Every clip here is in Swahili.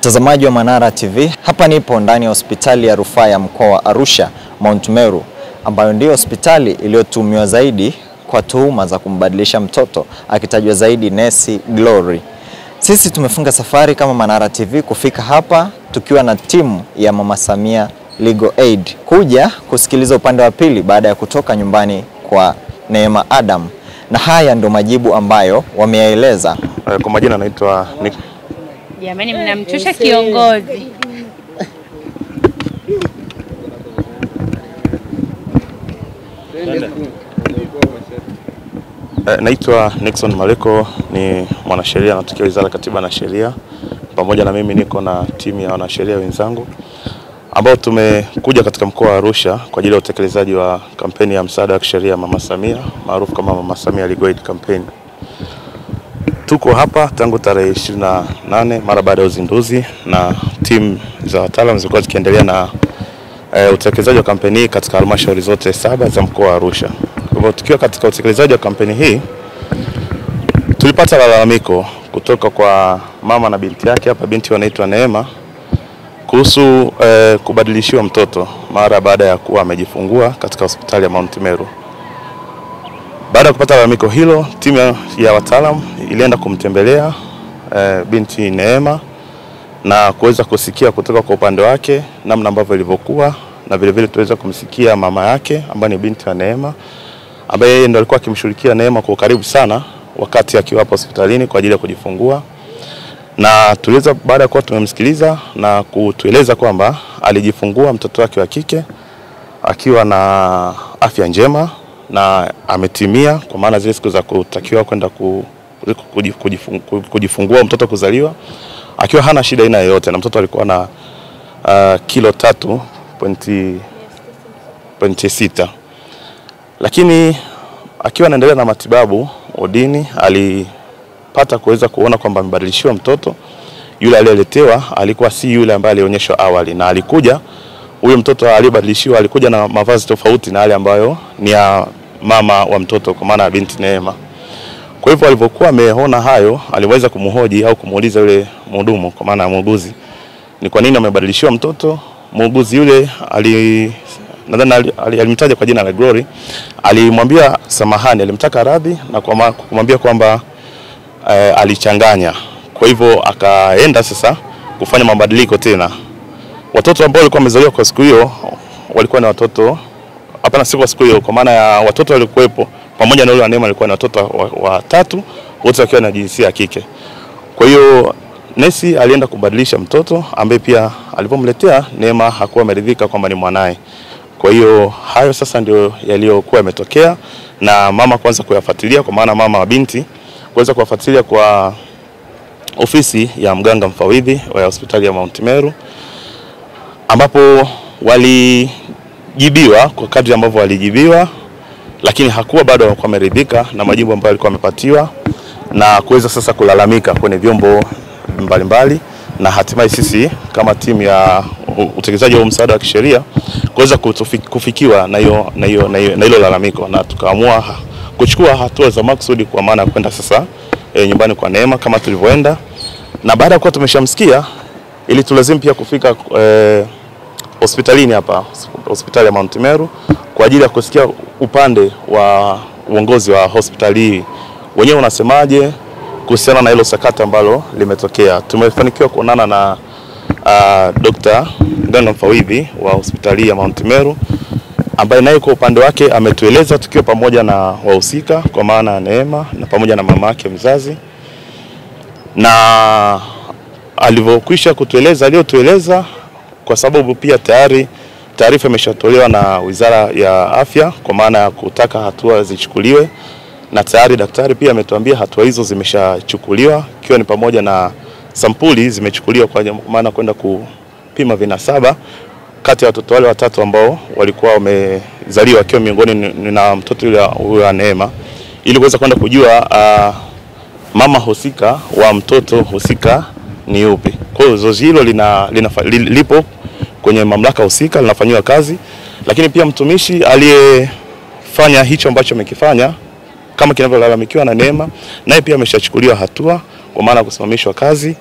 Mtazamaji wa Manara TV, hapa nipo ndani ya hospitali ya rufaa ya mkoa wa Arusha, Mount Meru, ambayo ndio hospitali iliyotumiwa zaidi kwa tuhuma za kumbadilisha mtoto, akitajwa zaidi nesi Glory. Sisi tumefunga safari kama Manara TV kufika hapa tukiwa na timu ya Mama Samia Legal Aid kuja kusikiliza upande wa pili baada ya kutoka nyumbani kwa Neema Adam, na haya ndio majibu ambayo wameyaeleza. Kwa majina naitwa Nick. Jamani, mnamchosha kiongozi. Naitwa Nixon Maleko, ni mwanasheria natokea Wizara ya Katiba na Sheria. Pamoja na mimi niko na timu ya wanasheria wenzangu ambao tumekuja katika mkoa wa Arusha kwa ajili ya utekelezaji wa kampeni ya msaada wa kisheria Mama Samia, maarufu kama Mama Samia Legal Aid campaign. Tuko hapa tangu tarehe 28 mara baada ya uzinduzi, na timu za wataalamu zilikuwa zikiendelea na utekelezaji wa kampeni hii katika halmashauri zote 7 za mkoa wa Arusha. Kwa hivyo tukiwa katika utekelezaji wa kampeni hii, tulipata malalamiko kutoka kwa mama na binti yake. Hapa binti wanaitwa Neema, kuhusu kubadilishiwa mtoto mara baada ya kuwa amejifungua katika hospitali ya Mount Meru. Baada ya kupata malalamiko hilo, timu ya wataalamu ilienda kumtembelea binti Neema na kuweza kusikia kutoka kwa upande wake namna ambavyo ilivyokuwa, na vile vile tuweza kumsikia mama yake ambaye ni binti wa Neema, ambaye yeye ndiye alikuwa akimshirikia Neema kwa karibu sana wakati akiwa hapo hospitalini kwa ajili ya kujifungua. Na tuliweza baada ya kuwa tumemsikiliza na kutueleza kwamba alijifungua mtoto wake wa kike akiwa na afya njema na ametimia, kwa maana zile siku za kutakiwa kwenda kujifungua mtoto kuzaliwa, akiwa hana shida aina yoyote, na mtoto alikuwa na kilo 3.6. Lakini akiwa anaendelea na matibabu odini, alipata kuweza kuona kwamba amebadilishiwa mtoto. Yule aliyeletewa alikuwa si yule ambaye alionyeshwa awali, na alikuja huyo mtoto aliyebadilishiwa alikuja na mavazi tofauti na yale ambayo ni ya mama wa mtoto, kwa maana binti Neema. Kwa hivyo alipokuwa ameona hayo, aliweza kumhoji au kumuuliza yule mhudumu, kwa maana muuguzi, ni kwa nini amebadilishiwa mtoto. Muuguzi yule nadhani alimtaja kwa jina la Glory, alimwambia samahani, alimtaka radhi na kumwambia kwamba alichanganya. Kwa hivyo akaenda sasa kufanya mabadiliko tena. Watoto ambao walikuwa wamezaliwa kwa siku hiyo walikuwa na watoto, hapana, siku siku hiyo, kwa maana ya watoto walikuwepo pamoja na yule Neema alikuwa na watoto watatu, wote wakiwa na jinsia ya kike. Kwa hiyo nesi alienda kubadilisha mtoto ambaye pia alipomletea Neema hakuwa ameridhika kwamba ni mwanae. Kwa hiyo hayo sasa ndio yaliyokuwa yametokea, na mama kwanza kuyafuatilia, kwa maana mama wa binti kuweza kuwafuatilia kwa ofisi ya mganga mfawidhi wa hospitali ya Mount Meru, ambapo walijibiwa kwa kadri ambavyo walijibiwa, lakini hakuwa bado ameridhika na majibu ambayo alikuwa amepatiwa, na kuweza sasa kulalamika kwenye vyombo mbalimbali, na hatimaye sisi kama timu ya utekelezaji wa msaada wa kisheria kuweza kufikiwa na hilo lalamiko, na tukaamua kuchukua hatua za maksudi, kwa maana kwenda sasa nyumbani kwa Neema kama tulivyoenda. Na baada ya kuwa tumeshamsikia, ili tulazimu pia kufika hospitalini hapa, hospitali ya Mount Meru, kwa ajili ya kusikia upande wa uongozi wa hospitali wenyewe unasemaje kuhusiana na hilo sakata ambalo limetokea. Tumefanikiwa kuonana na Dr. Mganga mfawidhi wa hospitali ya Mount Meru, ambaye naye kwa upande wake ametueleza tukiwa pamoja na wahusika, kwa maana Neema na pamoja na mama yake mzazi, na alivyokwisha kutueleza aliyotueleza, kwa sababu pia tayari taarifa imeshatolewa na Wizara ya Afya kwa maana ya kutaka hatua zichukuliwe, na tayari daktari pia ametuambia hatua hizo zimeshachukuliwa, ikiwa ni pamoja na sampuli zimechukuliwa kwa maana kwenda kupima vinasaba kati ya watoto wale watatu ambao walikuwa wamezaliwa, akiwa miongoni na mtoto yule wa Neema, ili kuweza kwenda kujua mama husika wa mtoto husika ni yupi. Kwa hiyo zoezi hilo lipo kwenye mamlaka husika, linafanywa kazi, lakini pia mtumishi aliyefanya hicho ambacho amekifanya kama kinavyolalamikiwa na Neema, naye pia ameshachukuliwa hatua, kwa maana kusimamishwa kazi,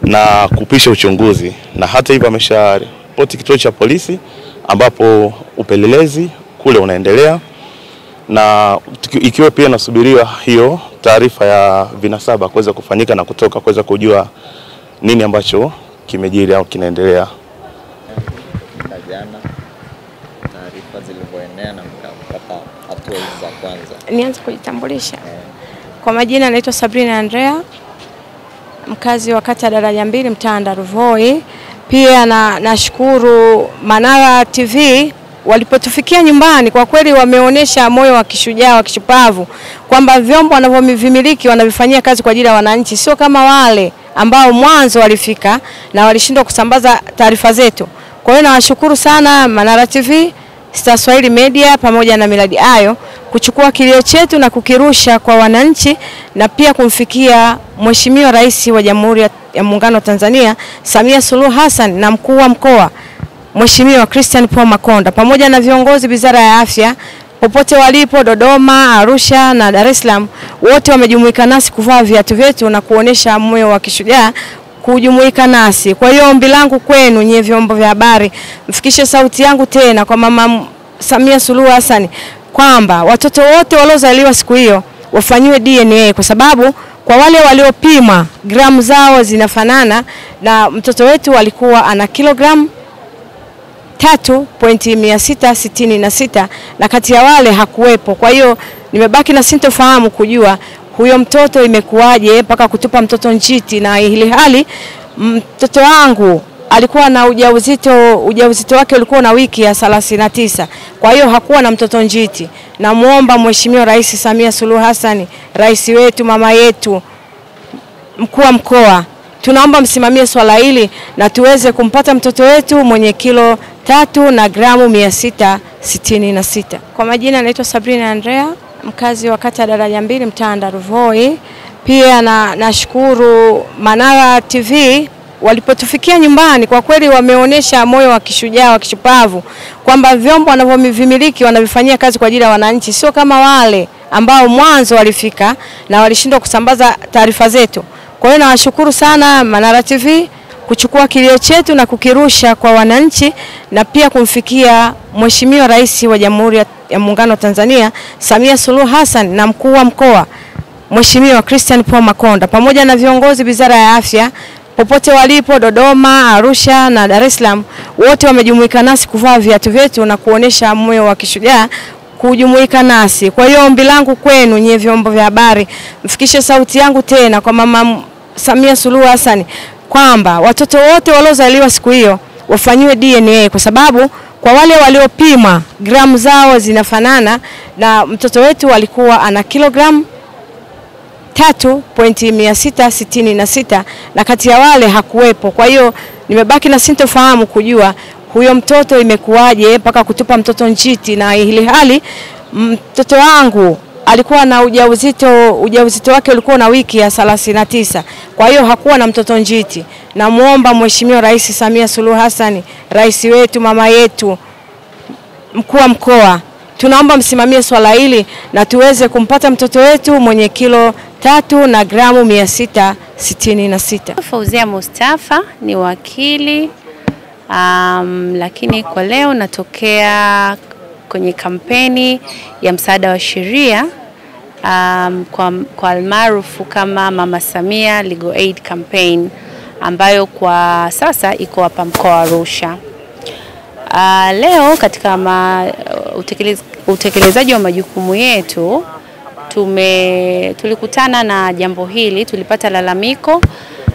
na kupisha uchunguzi, na hata hivyo amesharipoti kituo cha polisi ambapo upelelezi kule unaendelea, na ikiwa pia nasubiriwa hiyo taarifa ya vinasaba kuweza kufanyika na kutoka kuweza kujua nini ambacho kimejiri au kinaendelea. Jana taarifa zilivyoenea na mkapata hatua za kwanza. Nianze kujitambulisha. Kwa majina naitwa Sabrina Andrea, mkazi wa kata Daraja 2 mtaa Ndaruvoi. Pia nashukuru Manara TV walipotufikia nyumbani, kwa kweli wameonyesha moyo wa kishujaa wa kishupavu kwamba vyombo wanavyovimiliki wanavifanyia kazi kwa ajili ya wananchi, sio kama wale ambao mwanzo walifika na walishindwa kusambaza taarifa zetu. Kwa hiyo nawashukuru sana Manara TV, Star Swahili Media pamoja na Miladi Ayo kuchukua kilio chetu na kukirusha kwa wananchi, na pia kumfikia Mheshimiwa Rais wa Jamhuri ya Muungano wa Tanzania Samia Suluhu Hassan na mkuu wa mkoa Mheshimiwa Christian Paul Makonda pamoja na viongozi Wizara ya Afya popote walipo Dodoma, Arusha na Dar es Salaam. Wote wamejumuika nasi kuvaa viatu vyetu na kuonesha moyo wa kishujaa kujumuika nasi. Kwa hiyo ombi langu kwenu nyie vyombo vya habari, mfikishe sauti yangu tena kwa Mama Samia Suluhu Hassan kwamba watoto wote waliozaliwa siku hiyo wafanywe DNA, kwa sababu kwa wale waliopima gramu zao zinafanana, na mtoto wetu alikuwa ana kilogramu 3.666 na kati ya wale hakuwepo. Kwa hiyo nimebaki na sintofahamu kujua huyo mtoto imekuwaje mpaka kutupa mtoto njiti, na hili hali mtoto wangu alikuwa na ujauzito wake ulikuwa na wiki ya 39. Kwa hiyo hakuwa na mtoto njiti. Namuomba Mheshimiwa Rais Samia Suluhu Hassan, rais wetu, mama yetu, mkuu wa mkoa, tunaomba msimamie swala hili na tuweze kumpata mtoto wetu mwenye kilo 3 na gramu 666. Kwa majina naitwa Sabrina Andrea, mkazi wa kata Daraja 2 mtaa Ndaruvoi. Pia nashukuru Manara TV walipotufikia nyumbani, kwa kweli wameonyesha moyo wa kishujaa wa kishupavu kwamba vyombo wanavyovimiliki wanavifanyia kazi kwa ajili ya wananchi, sio kama wale ambao mwanzo walifika na walishindwa kusambaza taarifa zetu. Kwa hiyo nawashukuru sana Manara TV kuchukua kilio chetu na kukirusha kwa wananchi, na pia kumfikia Mheshimiwa Rais wa Jamhuri ya Muungano wa Tanzania Samia Suluhu Hassan na mkuu wa mkoa Mheshimiwa Christian Paul Makonda pamoja na viongozi Wizara ya Afya popote walipo Dodoma, Arusha na Dar es Salaam. Wote wamejumuika nasi kuvaa viatu vyetu na kuonesha moyo wa kishujaa kujumuika nasi. Kwa hiyo ombi langu kwenu nyie vyombo vya habari, mfikishe sauti yangu tena kwa Mama Samia Suluhu Hassan kwamba watoto wote waliozaliwa siku hiyo wafanywe DNA, kwa sababu kwa wale waliopima gramu zao zinafanana, na mtoto wetu alikuwa ana kilogramu 3.666 na kati ya wale hakuwepo. Kwa hiyo nimebaki na sintofahamu kujua huyo mtoto imekuwaje mpaka kutupa mtoto njiti, na hili hali mtoto wangu alikuwa na ujauzito wake ulikuwa na wiki ya 39. Kwa hiyo hakuwa na mtoto njiti. Namuomba Mheshimiwa Rais Samia Suluhu Hassan, rais wetu, mama yetu, mkuu wa mkoa, tunaomba msimamie swala hili na tuweze kumpata mtoto wetu mwenye kilo 3 na gramu 666. Fauzia Mustafa ni wakili, lakini kwa leo natokea kwenye kampeni ya msaada wa sheria kwa almaarufu kama Mama Samia Legal Aid Campaign, ambayo kwa sasa iko hapa mkoa wa Arusha. Leo katika utekelezaji wa majukumu yetu tulikutana na jambo hili, tulipata lalamiko,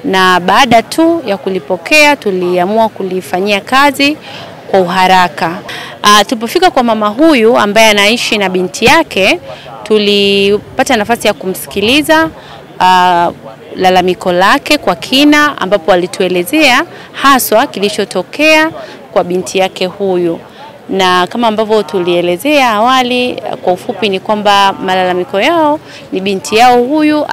na baada tu ya kulipokea tuliamua kulifanyia kazi kwa uharaka. Tulipofika kwa mama huyu ambaye anaishi na binti yake, tulipata nafasi ya kumsikiliza lalamiko lake kwa kina, ambapo alituelezea haswa kilichotokea kwa binti yake huyu. Na kama ambavyo tulielezea awali kwa ufupi ni kwamba malalamiko yao ni binti yao huyu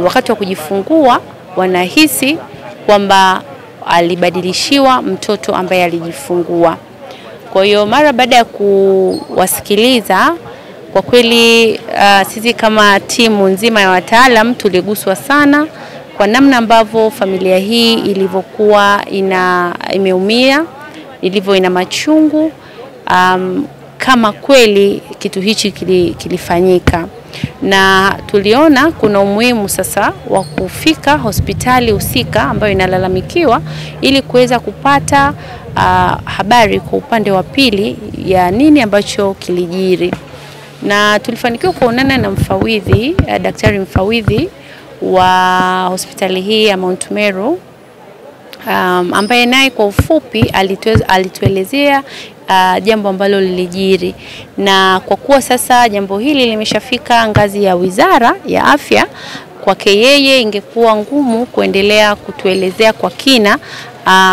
wakati wa kujifungua wanahisi kwamba alibadilishiwa mtoto ambaye alijifungua. Kwa hiyo mara baada ya kuwasikiliza, kwa kweli sisi kama timu nzima ya wataalam tuliguswa sana kwa namna ambavyo familia hii ilivyokuwa imeumia, ilivyo ina machungu, kama kweli kitu hichi kilifanyika. Na tuliona kuna umuhimu sasa wa kufika hospitali husika ambayo inalalamikiwa ili kuweza kupata habari kwa upande wa pili ya nini ambacho kilijiri. Na tulifanikiwa kuonana na mfawidhi, daktari mfawidhi wa hospitali hii ya Mount Meru, ambaye naye kwa ufupi alituelezea jambo ambalo lilijiri. Na kwa kuwa sasa jambo hili limeshafika ngazi ya Wizara ya Afya, kwake yeye ingekuwa ngumu kuendelea kutuelezea kwa kina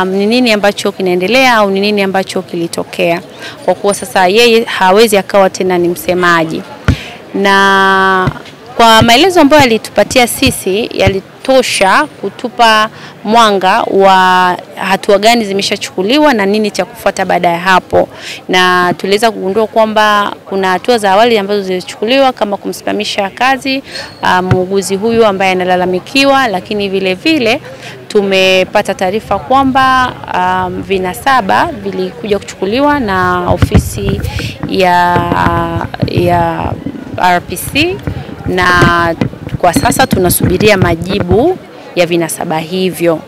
ni nini ambacho kinaendelea au ni nini ambacho kilitokea, kwa kuwa sasa yeye hawezi akawa tena ni msemaji. Na kwa maelezo ambayo alitupatia sisi yalitosha kutupa mwanga wa hatua gani zimeshachukuliwa na nini cha kufuata baada ya hapo. Na tuliweza kugundua kwamba kuna hatua za awali ambazo zilichukuliwa kama kumsimamisha kazi muuguzi huyu ambaye analalamikiwa, lakini vile vile tumepata taarifa kwamba vinasaba vilikuja kuchukuliwa na ofisi ya RPC, na kwa sasa tunasubiria majibu ya vinasaba hivyo.